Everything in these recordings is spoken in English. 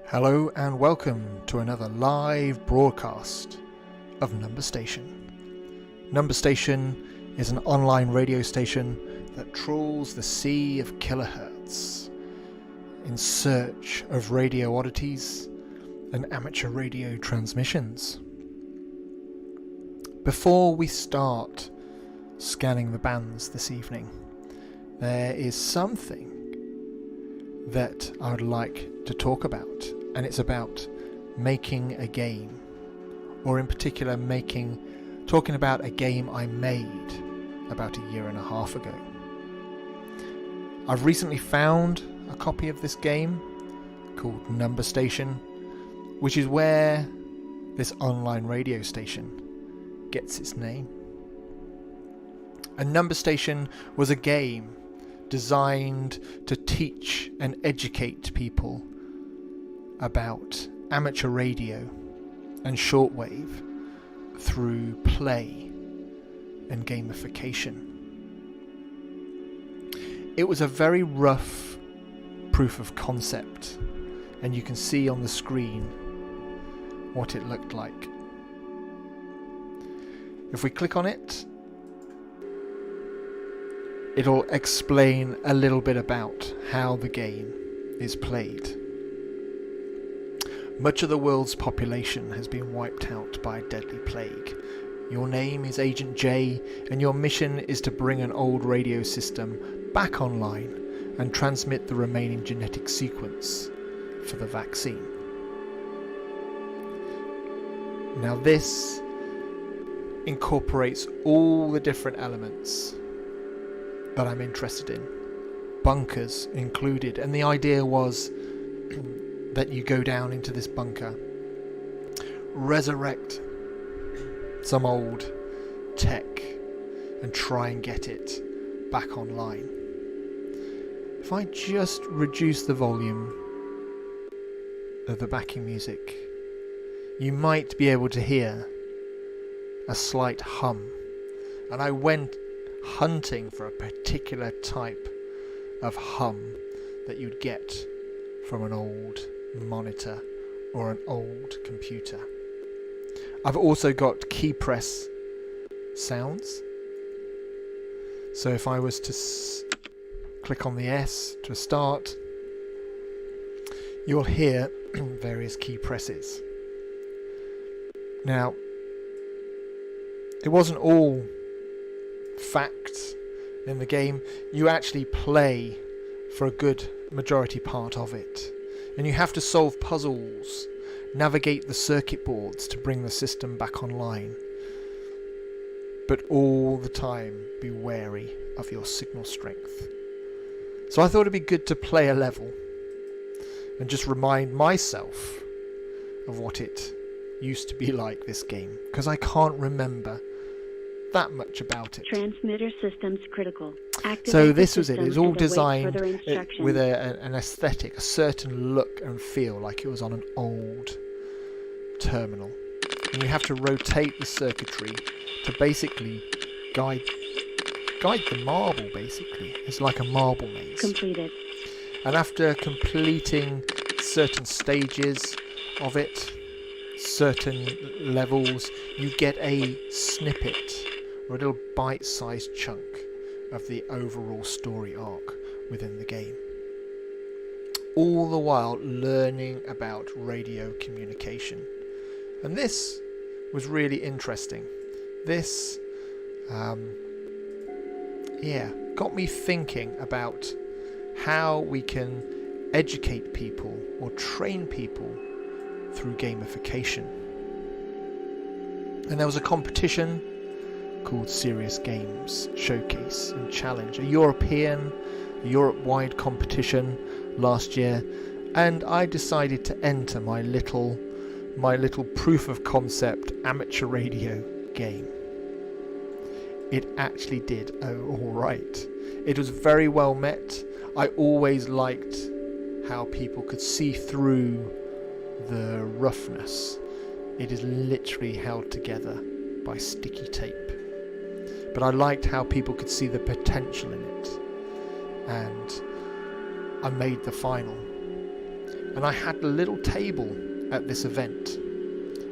Hello and welcome to another live broadcast of Number Station. Number Station is an online radio station that trawls the sea of kilohertz in search of radio oddities and amateur radio transmissions. Before we start scanning the bands this evening, there is something that I would like to talk about, and it's about making a game, or in particular talking about a game I made about a year and a half ago. I've recently found a copy of this game called Number Station, which is where this online radio station gets its name. And Number Station was a game designed to teach and educate people about amateur radio and shortwave through play and gamification. It was a very rough proof of concept, and you can see on the screen what it looked like. If we click on it, it'll explain a little bit about how the game is played. Much of the world's population has been wiped out by a deadly plague. Your name is Agent J, and your mission is to bring an old radio system back online and transmit the remaining genetic sequence for the vaccine. Now this incorporates all the different elements that I'm interested in, bunkers included, and the idea was that you go down into this bunker, resurrect some old tech and try and get it back online. If I just reduce the volume of the backing music, you might be able to hear a slight hum, and I went hunting for a particular type of hum that you'd get from an old monitor or an old computer. I've also got key press sounds, so if I was to click on the S to start, you'll hear various key presses. Now, it wasn't all facts in the game. You actually play for a good majority part of it, and you have to solve puzzles, navigate the circuit boards to bring the system back online, but all the time be wary of your signal strength. So I thought it'd be good to play a level and just remind myself of what it used to be like, this game, because I can't remember that much about it. Transmitter systems critical. Activate so this was it. It was all and await designed further instructions. with an aesthetic, a certain look and feel, like it was on an old terminal. And you have to rotate the circuitry to basically guide the marble. Basically, it's like a marble maze. Completed. And after completing certain stages of it, certain levels, you get a snippet or a little bite-sized chunk of the overall story arc within the game. All the while learning about radio communication. And this was really interesting. This got me thinking about how we can educate people or train people through gamification. And there was a competition called Serious Games Showcase and Challenge, a Europe-wide competition last year, and I decided to enter my little proof of concept amateur radio game. It actually did all right. It was very well met. I always liked how people could see through the roughness. It is literally held together by sticky tape. But I liked how people could see the potential in it. And I made the final. And I had a little table at this event.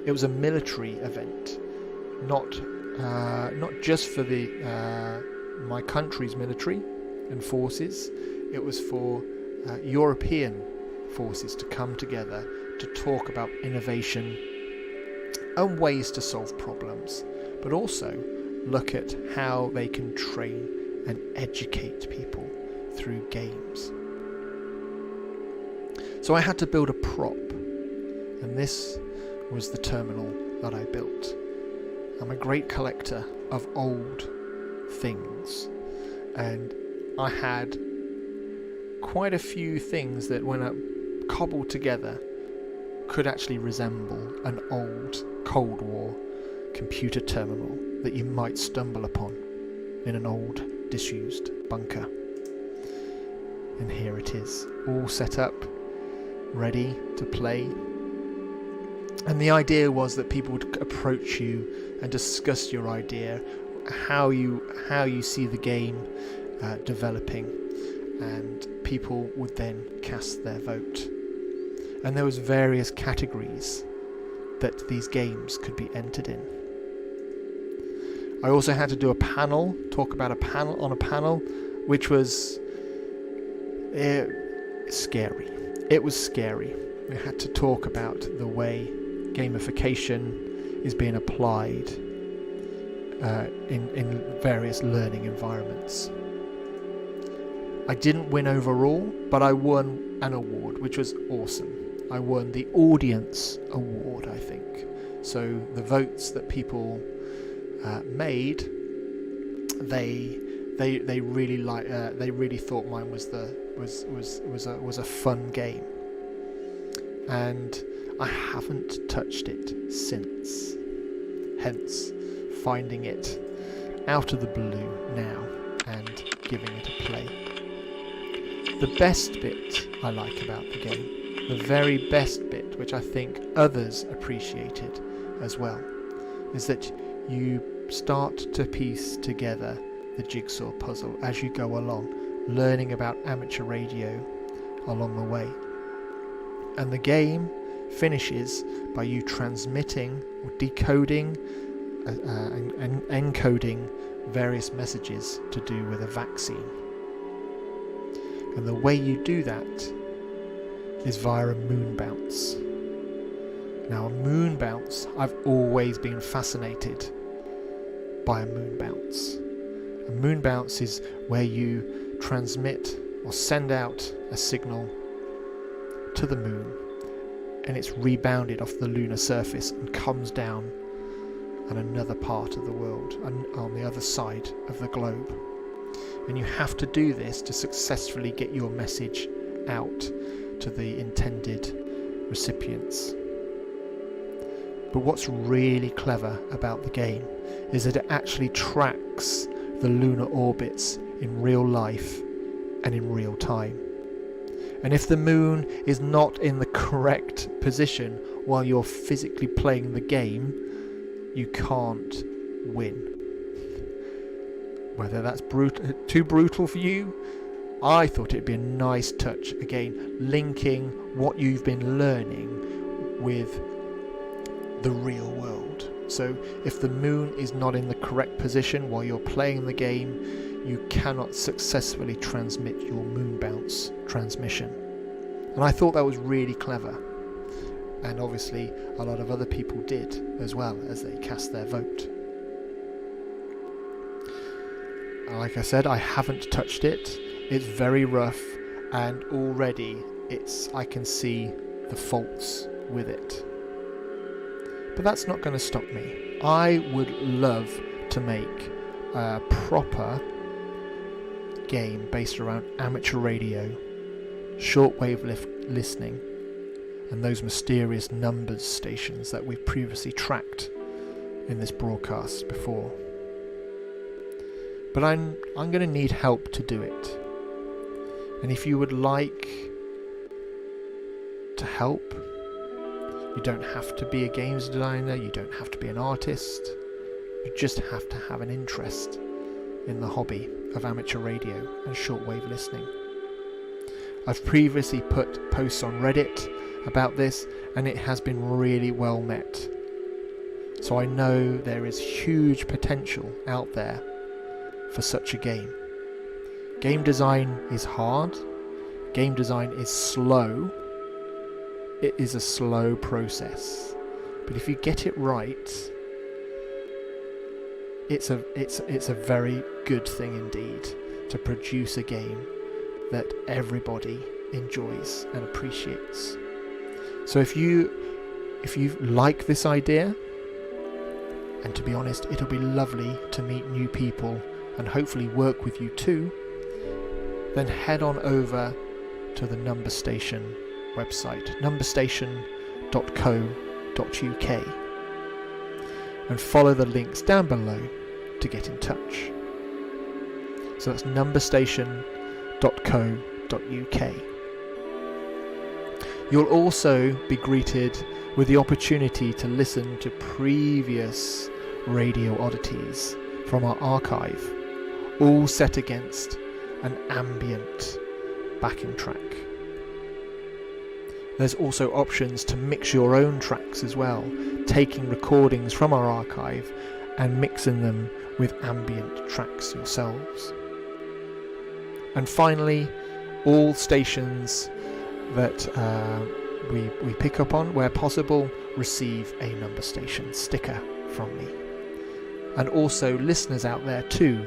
It was a military event, not just for my country's military and forces. It was for European forces to come together to talk about innovation and ways to solve problems, but also look at how they can train and educate people through games. So I had to build a prop, and this was the terminal that I built. I'm a great collector of old things, and I had quite a few things that, when cobbled together, could actually resemble an old Cold War computer terminal that you might stumble upon in an old disused bunker. And here it is, all set up, ready to play. And the idea was that people would approach you and discuss your idea, how you see the game developing, and people would then cast their vote. And there was various categories that these games could be entered in. I also had to do talk about a panel, which was scary. It was scary. We had to talk about the way gamification is being applied in various learning environments. I didn't win overall, but I won an award, which was awesome. I won the audience award, I think. So the votes that people made, they really thought mine was a fun game, and I haven't touched it since. Hence, finding it out of the blue now and giving it a play. The best bit I like about the game, the very best bit, which I think others appreciated as well, is that you start to piece together the jigsaw puzzle as you go along, learning about amateur radio along the way. And the game finishes by you transmitting or decoding and encoding various messages to do with a vaccine. And the way you do that is via a moon bounce. Now, a moon bounce, I've always been fascinated by a moon bounce. A moon bounce is where you transmit or send out a signal to the moon, and it's rebounded off the lunar surface and comes down on another part of the world, on the other side of the globe. And you have to do this to successfully get your message out to the intended recipients. But what's really clever about the game is that it actually tracks the lunar orbits in real life and in real time. And if the moon is not in the correct position while you're physically playing the game, you can't win. Whether that's too brutal for you, I thought it'd be a nice touch, again, linking what you've been learning with the real world. So if the moon is not in the correct position while you're playing the game, you cannot successfully transmit your moon bounce transmission. And I thought that was really clever. And obviously a lot of other people did as well as they cast their vote. Like I said, I haven't touched it. It's very rough, and already I can see the faults with it. But that's not going to stop me. I would love to make a proper game based around amateur radio, shortwave listening, and those mysterious numbers stations that we've previously tracked in this broadcast before. But I'm going to need help to do it. And if you would like to help, you don't have to be a games designer, you don't have to be an artist, you just have to have an interest in the hobby of amateur radio and shortwave listening. I've previously put posts on Reddit about this, and it has been really well met. So I know there is huge potential out there for such a game. Game design is hard. Game design is slow. It is a slow process. But if you get it right, it's a very good thing indeed to produce a game that everybody enjoys and appreciates. So if you like this idea, and to be honest, it'll be lovely to meet new people and hopefully work with you too, then head on over to the Number Station website, numberstation.co.uk, and follow the links down below to get in touch. So that's numberstation.co.uk. You'll also be greeted with the opportunity to listen to previous radio oddities from our archive, all set against an ambient backing track. There's also options to mix your own tracks as well, taking recordings from our archive and mixing them with ambient tracks yourselves. And finally, all stations that we pick up on, where possible, receive a Number Station sticker from me. And also listeners out there too.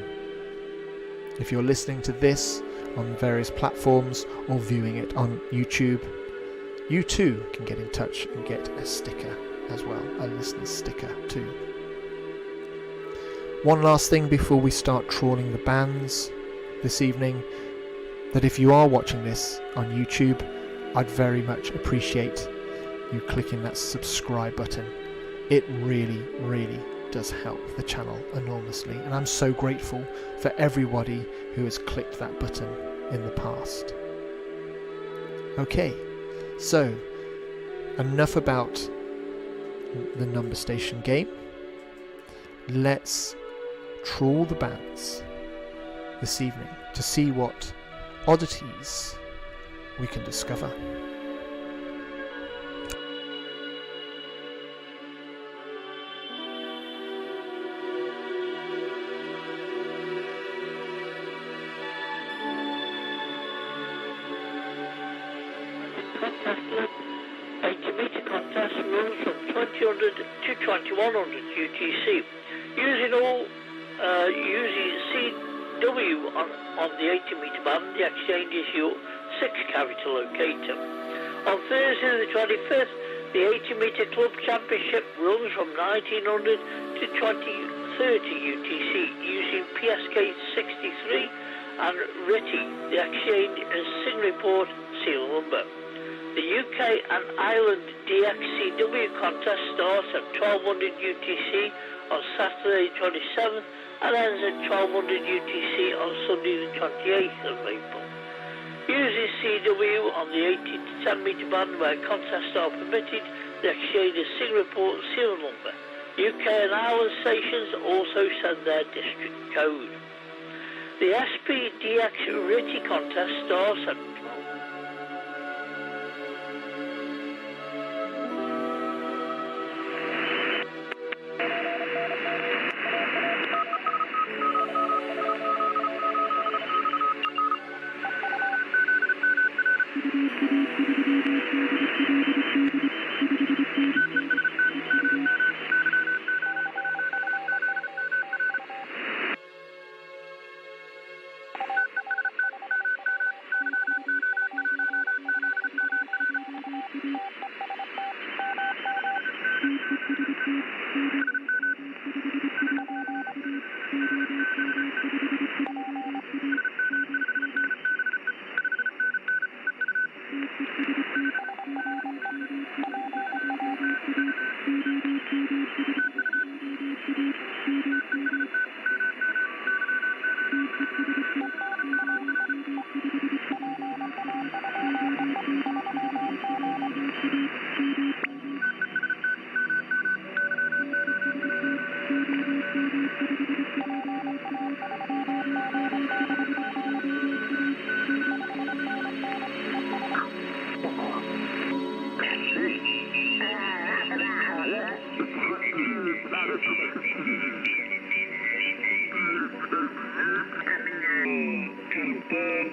If you're listening to this on various platforms or viewing it on YouTube, you too can get in touch and get a sticker as well, a listener's sticker too. One last thing before we start trawling the bands this evening, that if you are watching this on YouTube, I'd very much appreciate you clicking that subscribe button. It really, really does help the channel enormously, and I'm so grateful for everybody who has clicked that button in the past. Okay, so enough about the Number Station game. Let's trawl the bands this evening to see what oddities we can discover. Contest runs from 2000 to 2100 UTC. Using CW on the 80-meter band, the exchange is your 6-character locator. On Thursday the 25th, the 80-meter club championship runs from 1900 to 2030 UTC using PSK 63 and RITI, the exchange as Singapore serial number. The UK and Ireland DXCW contest starts at 1200 UTC on Saturday 27th and ends at 1200 UTC on Sunday the 28th of April. Using CW on the 80 to 10 meter band where contests are permitted, the exchange is Singapore serial number. UK and Ireland stations also send their district code. The SPDX RITI contest starts at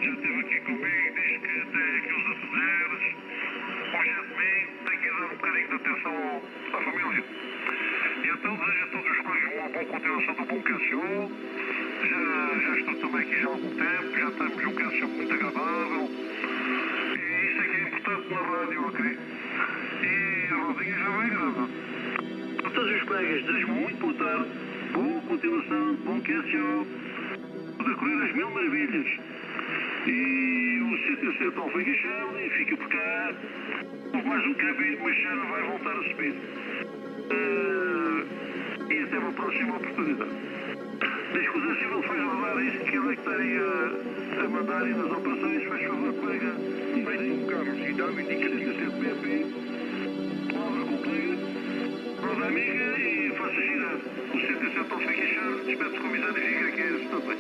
já esteve aqui comigo, diz que tem aqui os afazeres, urgentemente tem que dar um bocadinho de atenção à família. E então desejo a todos os colegas uma boa continuação do bom QSO. Já estou também aqui já há algum tempo, já temos um QSO muito agradável. E isto é que é importante na rádio, ok? E a rodinha já vai grande. A todos os colegas desejo muito boa tarde, boa continuação, bom QSO. A correr as mil maravilhas. E o CTC não foi queixado e fica por cá. Houve mais um caminho, mas já vai voltar a subir. E até uma próxima oportunidade. Diz que o Zé Silva foi rodar isso, que ele é que estaria a mandar aí nas operações, faz favor, colega. Bem, Carlos, e dá-me indicativo CPP. Palavra com o colega, roda amiga e faça girar. O CTC não foi queixado, despede-se com amizade e fica aqui também.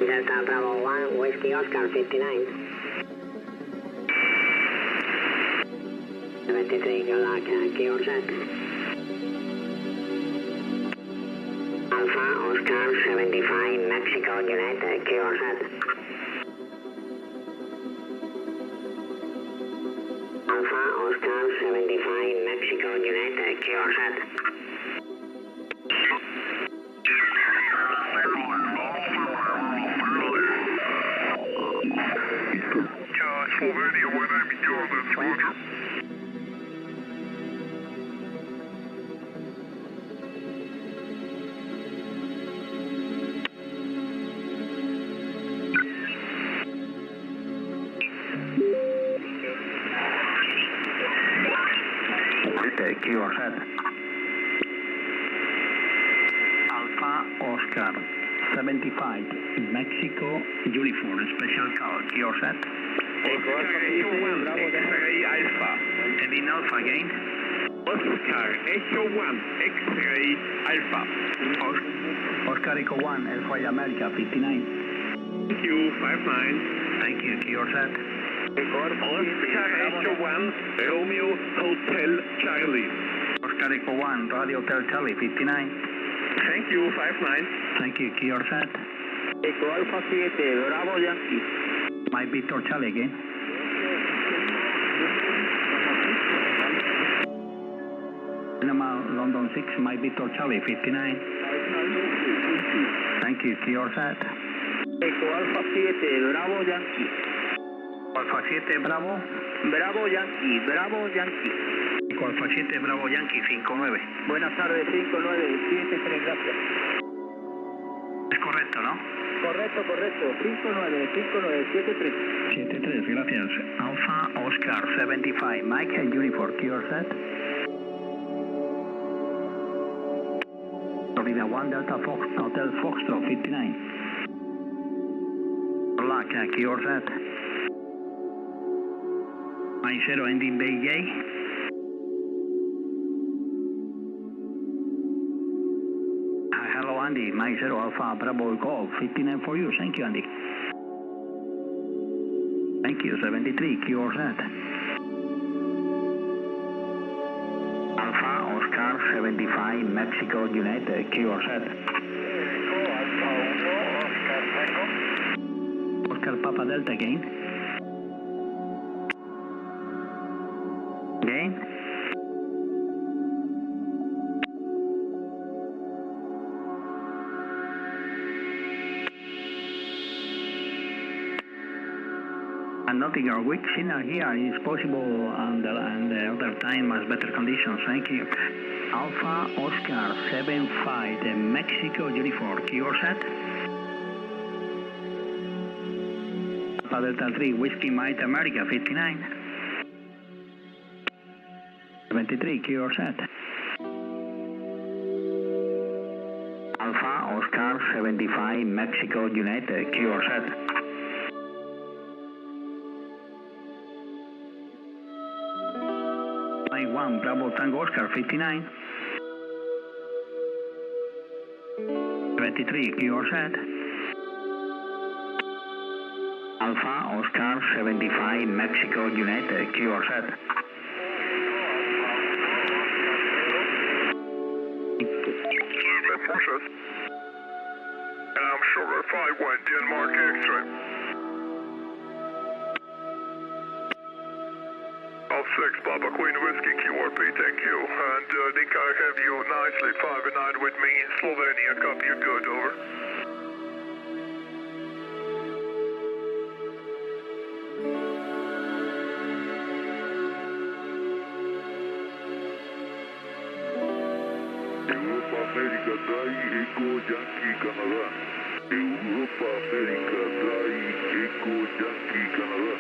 Delta Bravo 1, Whiskey Oscar 59. 73, good luck, Kilo set. Alpha Oscar 75, Mexico United, Kilo set. Alpha Oscar United, Kilo set. Slovenia, my name is John, that's Roger. Kilo set. Alpha Oscar 75, Mexico, uniform, special call, Kilo set. Oscar, Echo 1, X-ray Alpha. And in Alpha again. Oscar, Echo 1, X-ray Alpha. Oscar Echo 1, Alpha America 59. Thank you, 59. Thank you, Kilo set. Oscar, Echo 1, Romeo Hotel Charlie. Oscar Echo 1, Radio Hotel Charlie 59. Thank you, 59. Thank you, Kilo set. Eco Alpha 7, Bravo Yankee. My Victor Charlie again. Panama London 6, my Victor Charlie 59. Thank you, Kilo set. Eco Alpha 7, Bravo Yankee. Alfa 7, Bravo. Bravo Yankee, Bravo Yankee. Eco Alfa 7, Bravo Yankee 59. Buenas tardes, 5973, gracias. Es correcto, ¿no? Correcto, 5973. 73, gracias. Alpha Oscar 75, Michael Uniform, Kilo set. Florida 1, Delta Fox, Hotel Foxtrot 59. Black, Kilo set. My 0 ending BJ. Hello Andy, my 0 Alpha Bravo Golf 59 for you, thank you Andy. Thank you, 73, Kilo set. Alpha Oscar 75, Mexico United, Kilo set. Oscar Papa Delta again. Again. And nothing, our weak signal here is possible and the other time has better conditions, thank you. Alpha Oscar 75, the Mexico uniform, Kilo set. Alpha Delta 3, Whiskey Mike America 59. 73, Kilo set. Alpha Oscar 75, Mexico United, Kilo set. Mike 1, Bravo Tango Oscar 59. 73, Kilo set. Alpha Oscar 75, Mexico United, Kilo set. Precious. And I'm sure 51 Denmark X-ray. Of 6 Papa Queen Whiskey QRP, thank you. And I think I have you nicely 5-9 with me in Slovenia. Copy you good, over. America Dry Echo Yankee Canada. Europa America Dry Echo Yankee Canada.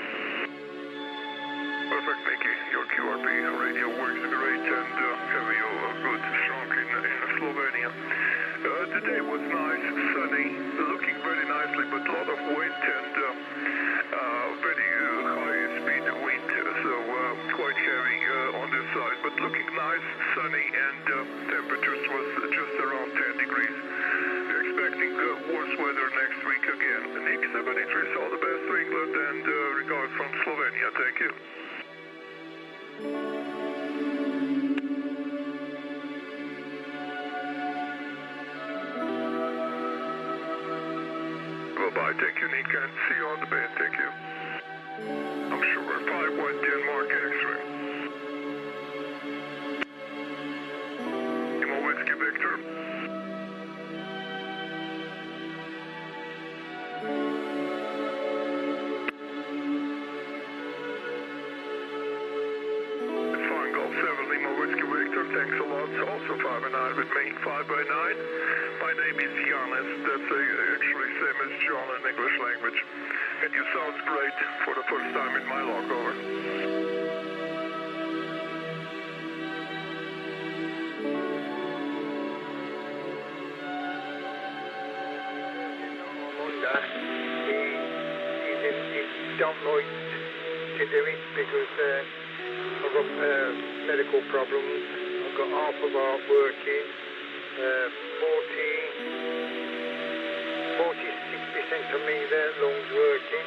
Perfect, Mickey. Your QRP radio works great and have you good strong in Slovenia. Today was nice, sunny, looking very nicely, but a lot of wind and very high speed wind, so quite heavy on this side, but looking nice, sunny, and temperatures was just around 10 degrees. We're expecting worse weather next week again. Nick 73, all the best to England and regards from Slovenia. Thank you. Bye-bye, thank you, Nick, and see you on the bed, thank you. I'm sure 51 Denmark X-ray. Lima Whiskey Victor, thanks a lot. Also 5 and 9 with me, 5 by 9. My name is Janis, that's actually same as John in English language. And you sound great for the first time in my log, over. He don't like to do it because I've got medical problems. I've got half of heart working, 46% of me there, lungs working,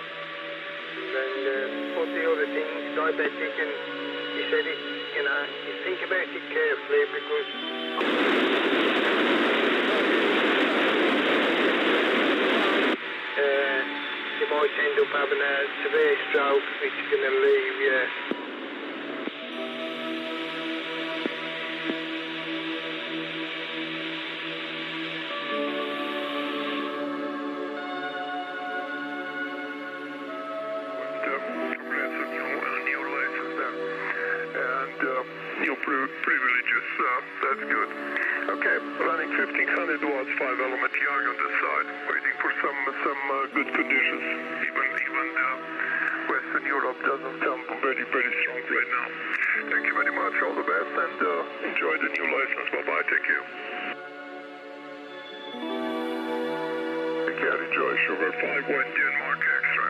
and all the other things, diabetic, and he said it, you know, you think about it carefully because you might end up having a severe stroke which is going to leave you. New license then. And new privileges, that's good. Okay, running 1500 watts, 5-element yard on this side, waiting for some good conditions. Even Western Europe doesn't sound very, very strong right now. Thank you very much, all the best, and enjoy the new license. Bye-bye, take care. Take care, enjoy Sugar 5-1 Denmark Extra.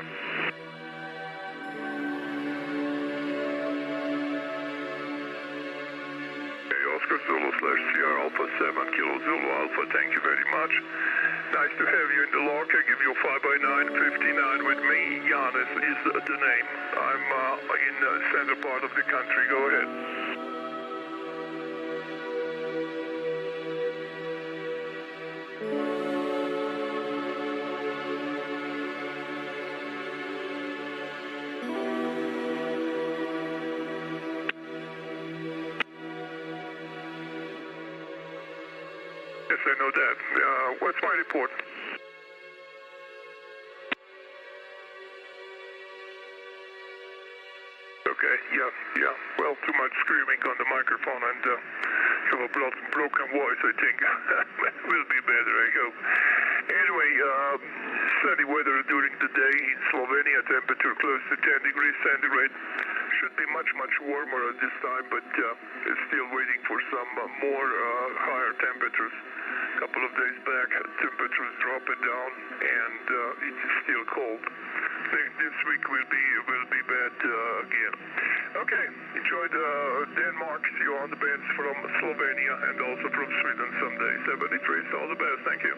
Oscar Zulu /Sierra Alpha 7 Kilo Zulu Alpha, thank you very much. Nice to have you in the log. I give you a 5 by 9, 59 with me. Janis is the name. I'm in the center part of the country. Go ahead. Yes, I know that. What's my report? Okay, yeah. Well, too much screaming on the microphone and you have a broken voice, I think. Will be better, I hope. Anyway, sunny weather during the day in Slovenia, temperature close to 10 degrees centigrade. Should be much warmer at this time, but it's still waiting for some more higher temperatures. A couple of days back, temperatures dropping down, and it's still cold. This week will be bad again. Okay, enjoy Denmark. See you on the bands from Slovenia and also from Sweden someday. 73, all the best. Thank you.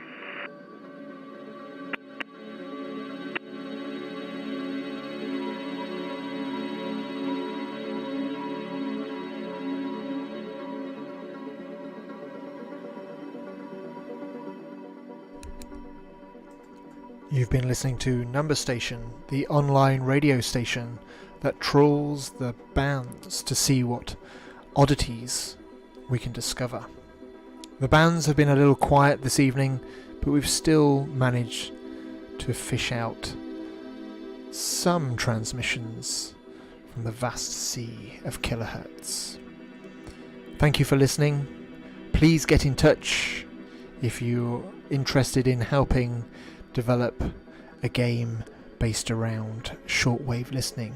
You've been listening to Number Station, the online radio station that trawls the bands to see what oddities we can discover. The bands have been a little quiet this evening, but we've still managed to fish out some transmissions from the vast sea of kilohertz. Thank you for listening. Please get in touch if you're interested in helping develop a game based around shortwave listening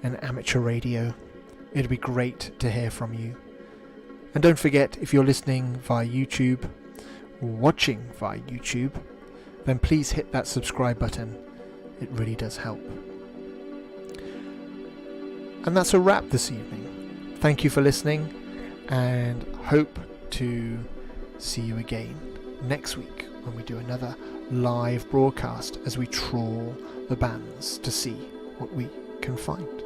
and amateur radio. It'd be great to hear from you. And don't forget, if you're listening via YouTube or watching via YouTube, then please hit that subscribe button. It really does help. And that's a wrap this evening. Thank you for listening, and hope to see you again next week when we do another live broadcast as we trawl the bands to see what we can find.